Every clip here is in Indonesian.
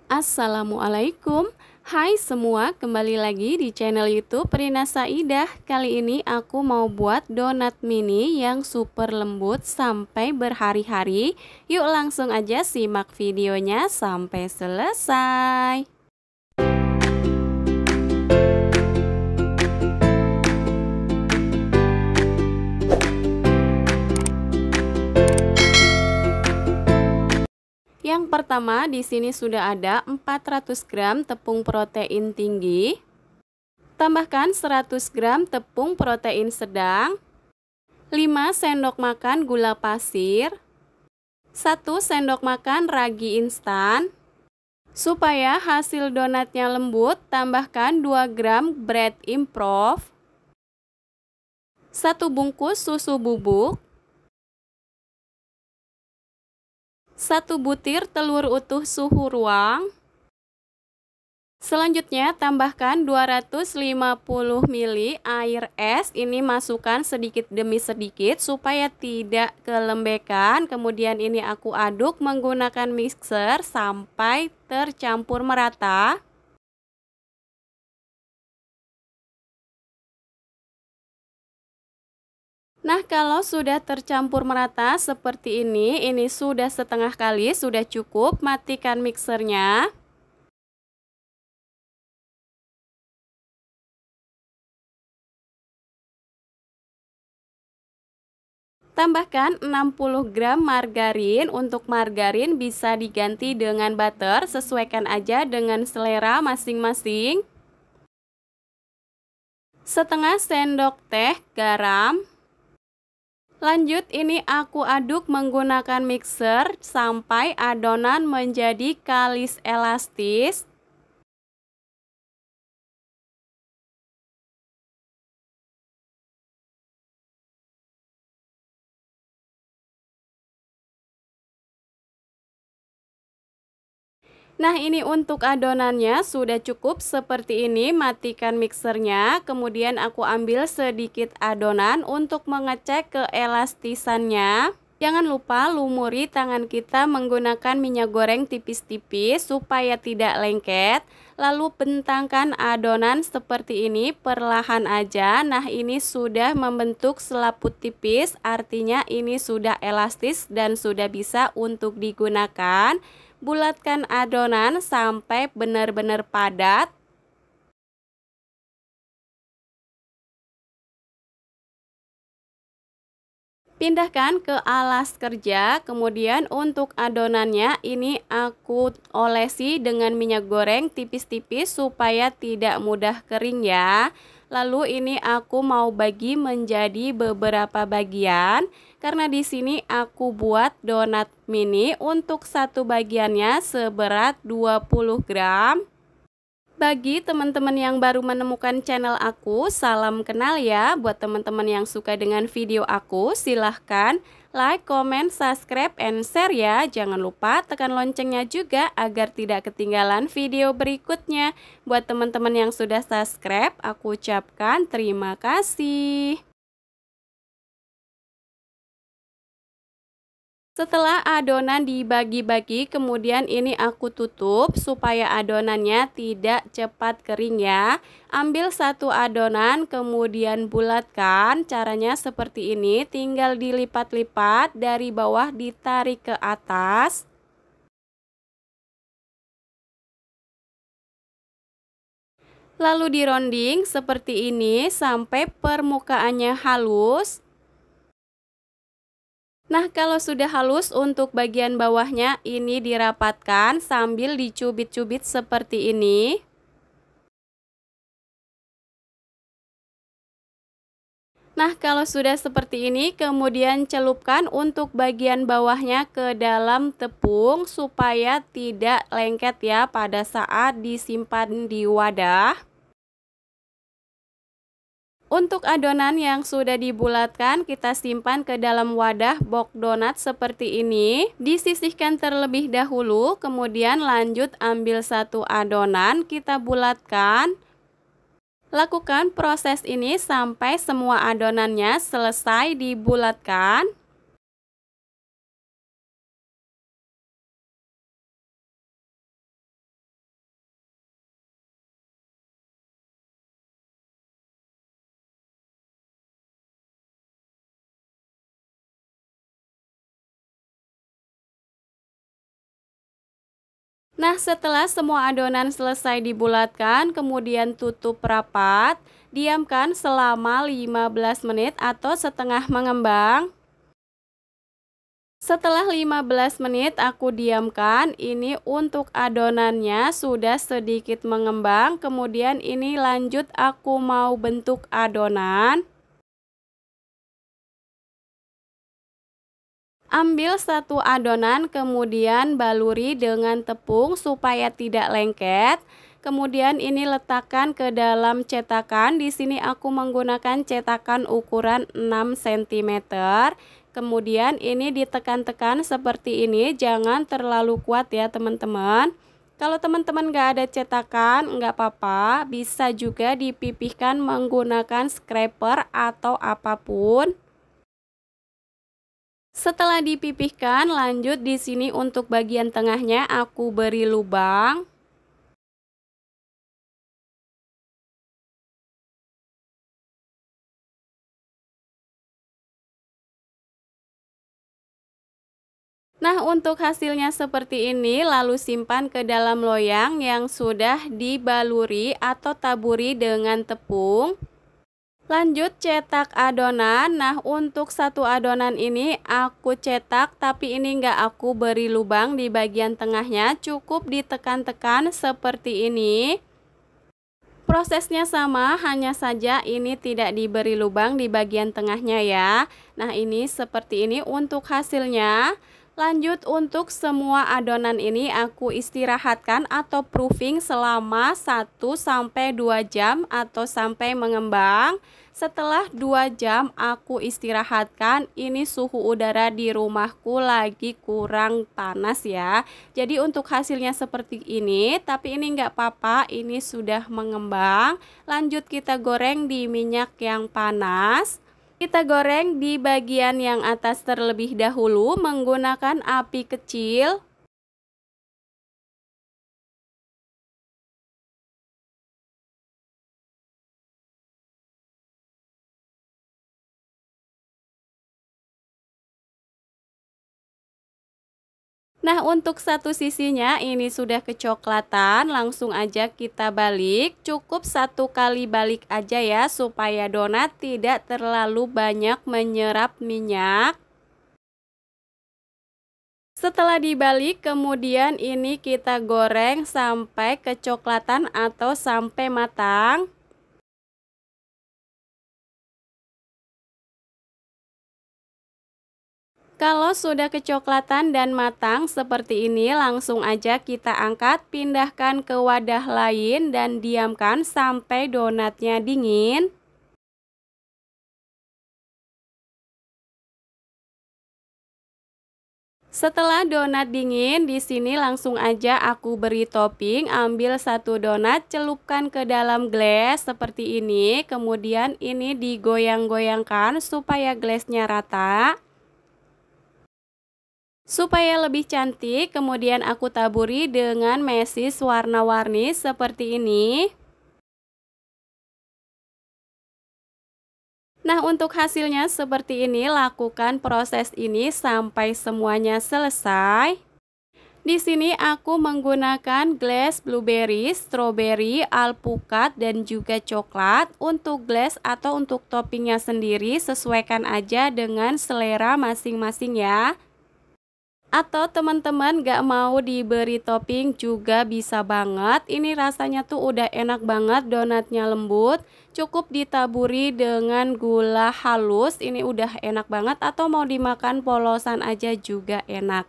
Assalamualaikum. Hai semua, kembali lagi di channel YouTube Rina Saidah. Kali ini aku mau buat donat mini yang super lembut sampai berhari-hari. Yuk langsung aja simak videonya sampai selesai. Yang pertama, di sini sudah ada 400 gram tepung protein tinggi. Tambahkan 100 gram tepung protein sedang, 5 sendok makan gula pasir, 1 sendok makan ragi instan. Supaya hasil donatnya lembut, tambahkan 2 gram bread improve, 1 bungkus susu bubuk, 1 butir telur utuh suhu ruang. Selanjutnya tambahkan 250 ml air es. Ini masukkan sedikit demi sedikit supaya tidak kelembekan. Kemudian ini aku aduk menggunakan mixer sampai tercampur merata. Nah, kalau sudah tercampur merata seperti ini sudah setengah kali, sudah cukup. Matikan mixernya. Tambahkan 60 gram margarin. Untuk margarin bisa diganti dengan butter, sesuaikan aja dengan selera masing-masing. Setengah sendok teh garam. Lanjut, ini aku aduk menggunakan mixer sampai adonan menjadi kalis elastis. Nah, ini untuk adonannya sudah cukup seperti ini. Matikan mixernya. Kemudian aku ambil sedikit adonan untuk mengecek keelastisannya. Jangan lupa lumuri tangan kita menggunakan minyak goreng tipis-tipis supaya tidak lengket. Lalu bentangkan adonan seperti ini perlahan aja. Nah, ini sudah membentuk selaput tipis, artinya ini sudah elastis dan sudah bisa untuk digunakan. Bulatkan adonan sampai benar-benar padat. Pindahkan ke alas kerja. Kemudian untuk adonannya ini aku olesi dengan minyak goreng tipis-tipis supaya tidak mudah kering ya. Lalu ini aku mau bagi menjadi beberapa bagian. Karena di sini aku buat donat mini, untuk satu bagiannya seberat 20 gram. Bagi teman-teman yang baru menemukan channel aku, salam kenal ya. Buat teman-teman yang suka dengan video aku, silahkan like, comment, subscribe, and share ya. Jangan lupa tekan loncengnya juga agar tidak ketinggalan video berikutnya. Buat teman-teman yang sudah subscribe, aku ucapkan terima kasih. Setelah adonan dibagi-bagi, kemudian ini aku tutup supaya adonannya tidak cepat kering ya. Ambil satu adonan, kemudian bulatkan. Caranya seperti ini, tinggal dilipat-lipat dari bawah ditarik ke atas. Lalu dironding seperti ini sampai permukaannya halus. Nah, kalau sudah halus, untuk bagian bawahnya ini dirapatkan sambil dicubit-cubit seperti ini. Nah, kalau sudah seperti ini, kemudian celupkan untuk bagian bawahnya ke dalam tepung supaya tidak lengket ya pada saat disimpan di wadah. Untuk adonan yang sudah dibulatkan, kita simpan ke dalam wadah box donat seperti ini. Disisihkan terlebih dahulu, kemudian lanjut ambil satu adonan, kita bulatkan. Lakukan proses ini sampai semua adonannya selesai dibulatkan. Nah, setelah semua adonan selesai dibulatkan, kemudian tutup rapat, diamkan selama 15 menit atau setengah mengembang. Setelah 15 menit aku diamkan, ini untuk adonannya sudah sedikit mengembang, kemudian ini lanjut aku mau bentuk adonan. Ambil satu adonan, kemudian baluri dengan tepung supaya tidak lengket. Kemudian ini letakkan ke dalam cetakan. Di sini aku menggunakan cetakan ukuran 6 cm. Kemudian ini ditekan-tekan seperti ini, jangan terlalu kuat ya teman-teman. Kalau teman-teman nggak ada cetakan, nggak apa-apa, bisa juga dipipihkan menggunakan scraper atau apapun. Setelah dipipihkan, lanjut di sini untuk bagian tengahnya aku beri lubang. Nah, untuk hasilnya seperti ini, lalu simpan ke dalam loyang yang sudah dibaluri atau taburi dengan tepung. Lanjut cetak adonan. Nah, untuk satu adonan ini aku cetak, tapi ini enggak aku beri lubang di bagian tengahnya, cukup ditekan-tekan seperti ini. Prosesnya sama, hanya saja ini tidak diberi lubang di bagian tengahnya ya. Nah, ini seperti ini untuk hasilnya. Lanjut untuk semua adonan ini aku istirahatkan atau proofing selama 1-2 jam atau sampai mengembang. Setelah 2 jam aku istirahatkan, ini suhu udara di rumahku lagi kurang panas ya. Jadi untuk hasilnya seperti ini, tapi ini nggak apa-apa, ini sudah mengembang. Lanjut kita goreng di minyak yang panas. Kita goreng di bagian yang atas terlebih dahulu menggunakan api kecil. Nah, untuk satu sisinya ini sudah kecoklatan, langsung aja kita balik. Cukup 1 kali balik aja ya, supaya donat tidak terlalu banyak menyerap minyak. Setelah dibalik, kemudian ini kita goreng sampai kecoklatan atau sampai matang. Kalau sudah kecoklatan dan matang seperti ini, langsung aja kita angkat, pindahkan ke wadah lain dan diamkan sampai donatnya dingin. Setelah donat dingin, di sini langsung aja aku beri topping. Ambil satu donat, celupkan ke dalam gelas seperti ini. Kemudian ini digoyang-goyangkan supaya gelasnya rata. Supaya lebih cantik, kemudian aku taburi dengan mesis warna-warni seperti ini. Nah, untuk hasilnya seperti ini, lakukan proses ini sampai semuanya selesai. Di sini aku menggunakan glass blueberry, strawberry, alpukat, dan juga coklat. Untuk glass atau untuk toppingnya sendiri, sesuaikan aja dengan selera masing-masing ya. Atau teman-teman gak mau diberi topping juga bisa banget. Ini rasanya tuh udah enak banget, donatnya lembut. Cukup ditaburi dengan gula halus, ini udah enak banget. Atau mau dimakan polosan aja juga enak.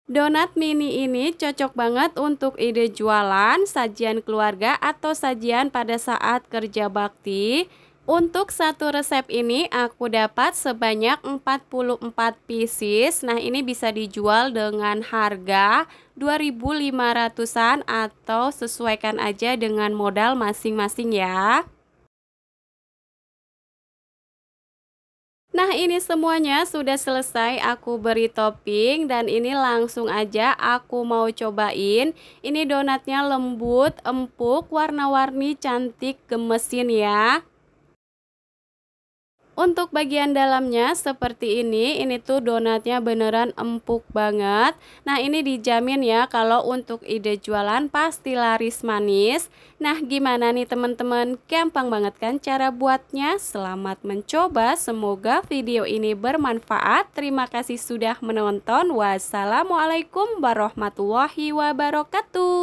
Donat mini ini cocok banget untuk ide jualan, sajian keluarga, atau sajian pada saat kerja bakti. Untuk satu resep ini aku dapat sebanyak 44 pieces. Nah, ini bisa dijual dengan harga 2.500-an atau sesuaikan aja dengan modal masing-masing ya. Nah, ini semuanya sudah selesai aku beri topping dan ini langsung aja aku mau cobain. Ini donatnya lembut, empuk, warna-warni, cantik, gemesin ya. Untuk bagian dalamnya seperti ini tuh donatnya beneran empuk banget. Nah ini dijamin ya kalau untuk ide jualan pasti laris manis. Nah gimana nih teman-teman, gampang banget kan cara buatnya? Selamat mencoba, semoga video ini bermanfaat. Terima kasih sudah menonton. Wassalamualaikum warahmatullahi wabarakatuh.